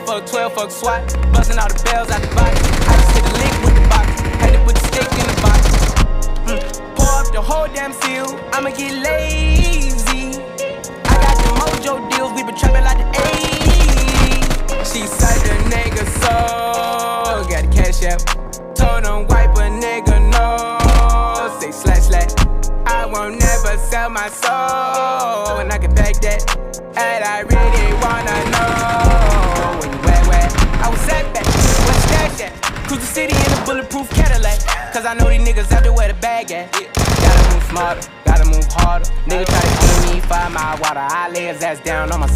fuck 12, fuck SWAT. Busting all the bells out the box. I just hit the lick with the box. Had to put the stick in the box. Pour up the whole damn seal. I'ma get lazy. I got the mojo deals. We been trapping like the 80s. She said the nigga so got the cash out. Told him wipe a nigga no. Say slash slash. I won't never sell my soul, and I can back that. And I really wanna know when you where I was at back, where's Stash at? Cruise the city in a bulletproof Cadillac, cause I know these niggas out there where the bag at. Gotta move smarter, gotta move harder. Nigga try to give me 5 mile water, I lay his ass down on my